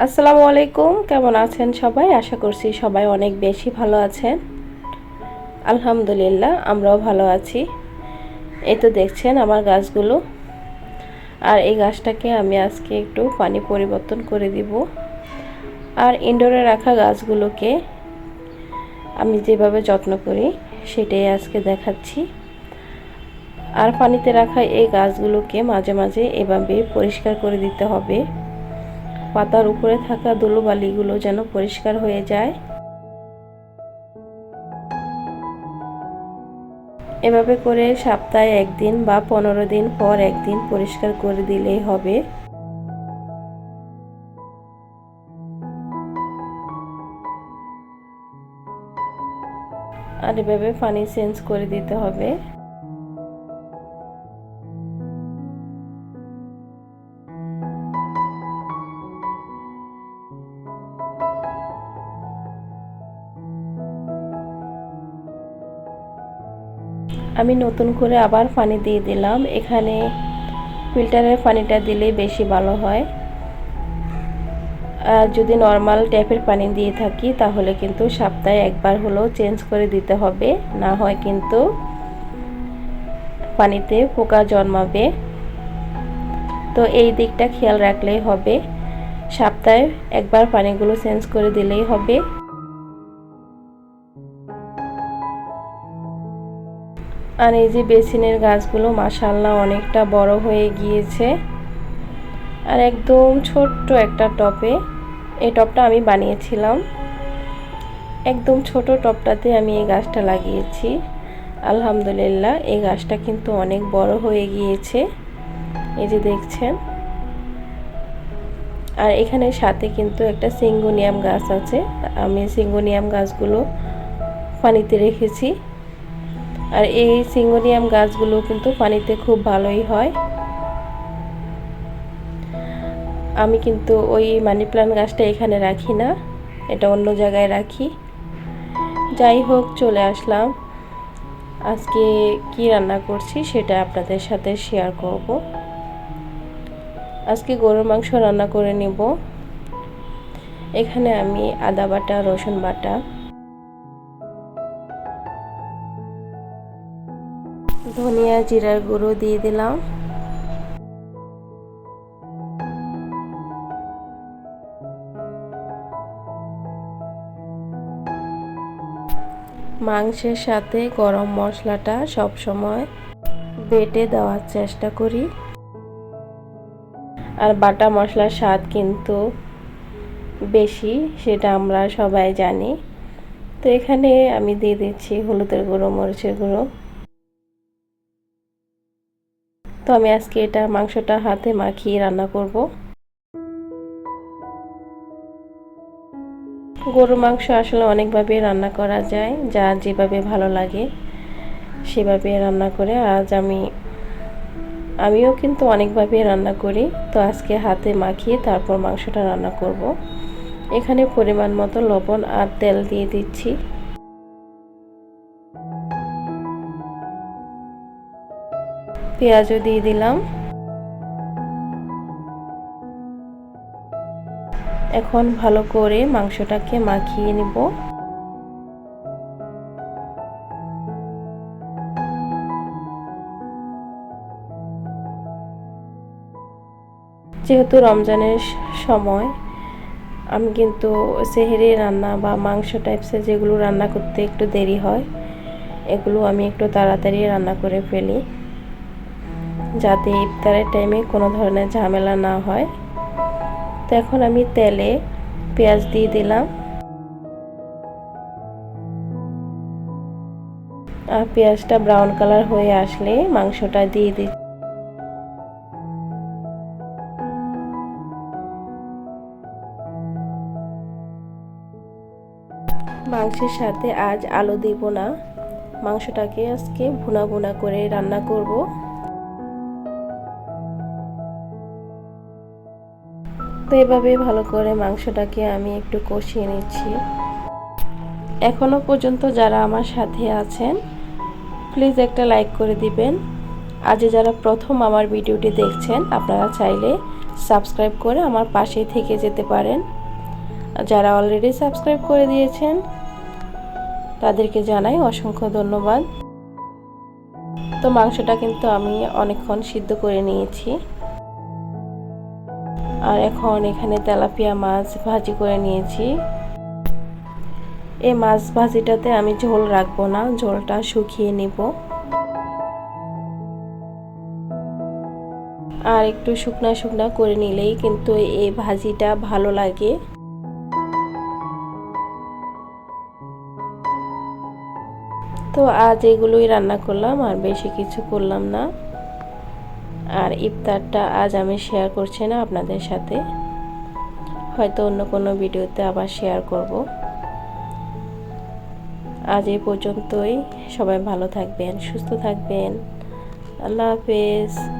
আসসালামু আলাইকুম, কেমন আছেন সবাই? আশা করছি সবাই অনেক বেশি ভালো আছেন। আলহামদুলিল্লাহ, আমরাও ভালো আছি। এই তো দেখছেন আমার গাছগুলো। আর এই গাছটাকে আমি আজকে একটু পানি পরিবর্তন করে দিব। আর ইনডোরে রাখা গাছগুলোকে আমি যেভাবে যত্ন করি সেটাই আজকে দেখাচ্ছি। আর পানিতে রাখা এই গাছগুলোকে মাঝে মাঝে এভাবে পরিষ্কার করে দিতে হবে। পাতার উপরে থাকা ধুলোবালিগুলো যেন পরিষ্কার হয়ে যায়। এভাবে করে সপ্তাহে একদিন বা 15 দিন পর একদিন পরিষ্কার করে দিলেই হবে। আর এভাবে পানি চেঞ্জ করে দিতে হবে। আমি নতুন করে আবার পানি দিয়ে দিলাম। এখানে ফিল্টারের পানিটা দিলে বেশি ভালো হয়। আর যদি নর্মাল ট্যাপের পানি দিয়ে থাকি তাহলে কিন্তু সপ্তাহে একবার হলেও চেঞ্জ করে দিতে হবে, না হয় কিন্তু পানিতে পোকা জন্মাবে। তো এই দিকটা খেয়াল রাখলেই হবে। সপ্তাহে একবার পানিগুলো চেঞ্জ করে দিলেই হবে। আর এই যে বেসিনের গাছগুলো মাশাআল্লাহ অনেকটা বড় হয়ে গিয়েছে। আর একদম ছোট্ট একটা টপে, এই টপটা আমি বানিয়েছিলাম, একদম ছোট টপটাতে আমি এই গাছটা লাগিয়েছি। আলহামদুলিল্লাহ, এই গাছটা কিন্তু অনেক বড় হয়ে গিয়েছে, এই যে দেখছেন। আর এখানে সাথে কিন্তু একটা সিঙ্গোনিয়াম গাছ আছে। আমি সিঙ্গোনিয়াম গাছগুলো পানিতে রেখেছি। আর এই সিঙ্গোনিয়াম গাছগুলো কিন্তু পানিতে খুব ভালোই হয়। আমি কিন্তু ওই মানি প্ল্যান্ট গাছটা এখানে রাখি না, এটা অন্য জায়গায় রাখি। যাই হোক, চলে আসলাম। আজকে কি রান্না করছি সেটা আপনাদের সাথে শেয়ার করব। আজকে গরুর মাংস রান্না করে নিব। এখানে আমি আদা বাটা, রসুন বাটা, ধনিয়া জিরার গুঁড়ো দিয়ে দিলাম। মাংসের সাথে গরম মশলাটা সব সময় বেটে দেওয়ার চেষ্টা করি। আর বাটা মশলার স্বাদ কিন্তু বেশি, সেটা আমরা সবাই জানি। তো এখানে আমি দিয়ে দিচ্ছি হলুদের গুঁড়ো, মরিচের গুঁড়ো। তো আমি আজকে এটা মাংসটা হাতে মাখিয়ে রান্না করব। গরুর মাংস আসলে অনেকভাবে রান্না করা যায়, যার যেভাবে ভালো লাগে সেভাবে রান্না করে। আমিও কিন্তু অনেকভাবে রান্না করি। তো আজকে হাতে মাখিয়ে তারপর মাংসটা রান্না করব। এখানে পরিমাণ মতো লবণ আর তেল দিয়ে দিচ্ছি। পেঁয়াজও দিয়ে দিলাম। এখন ভালো করে মাংসটাকে মাখিয়ে নিব। যেহেতু রমজানের সময়, আমি কিন্তু সেহরি রান্না বা মাংস টাইপসের যেগুলো রান্না করতে একটু দেরি হয়, এগুলো আমি একটু তাড়াতাড়ি রান্না করে ফেলি, যাতে ইফতারের টাইমে কোনো ধরনের ঝামেলা না হয়। তো এখন আমি তেলে পেঁয়াজ দিয়ে দিলাম। আর পেঁয়াজটা ব্রাউন কালার হয়ে আসলে মাংসটা দিয়ে দিই। মাংসের সাথে আজ আলু দিব না, মাংসটাকে আজকে ভুনা ভুনা করে রান্না করব। তো এভাবে ভালো করে মাংসটাকে আমি একটু কষিয়ে নিচ্ছি। এখনো পর্যন্ত যারা আমার সাথে আছেন প্লিজ একটা লাইক করে দিবেন। আজ যারা প্রথম আমার ভিডিওটি দেখছেন আপনারা চাইলে সাবস্ক্রাইব করে আমার পাশেই থেকে যেতে পারেন। যারা অলরেডি সাবস্ক্রাইব করে দিয়েছেন তাদেরকে জানাই অসংখ্য ধন্যবাদ। তো মাংসটা কিন্তু আমি অনেকক্ষণ সিদ্ধ করে নিয়েছি। আর এখন এখানে তেলাপিয়া মাছ ভাজি করে নিয়েছি। এই মাছ ভাজিটাতে আমি ঝোল রাখবো না, ঝোলটা শুকিয়ে নিব। আর একটু শুকনা শুকনা করে নিলেই কিন্তু এই ভাজিটা ভালো লাগে। তো আজ এগুলোই রান্না করলাম, আর বেশি কিছু করলাম না। আর ইফতারটা আজ আমি শেয়ার করছি না আপনাদের সাথে, হয়তো অন্য কোনো ভিডিওতে আবার শেয়ার করব। আজ এই পর্যন্তই। সবাই ভালো থাকবেন, সুস্থ থাকবেন। আল্লাহ হাফেজ।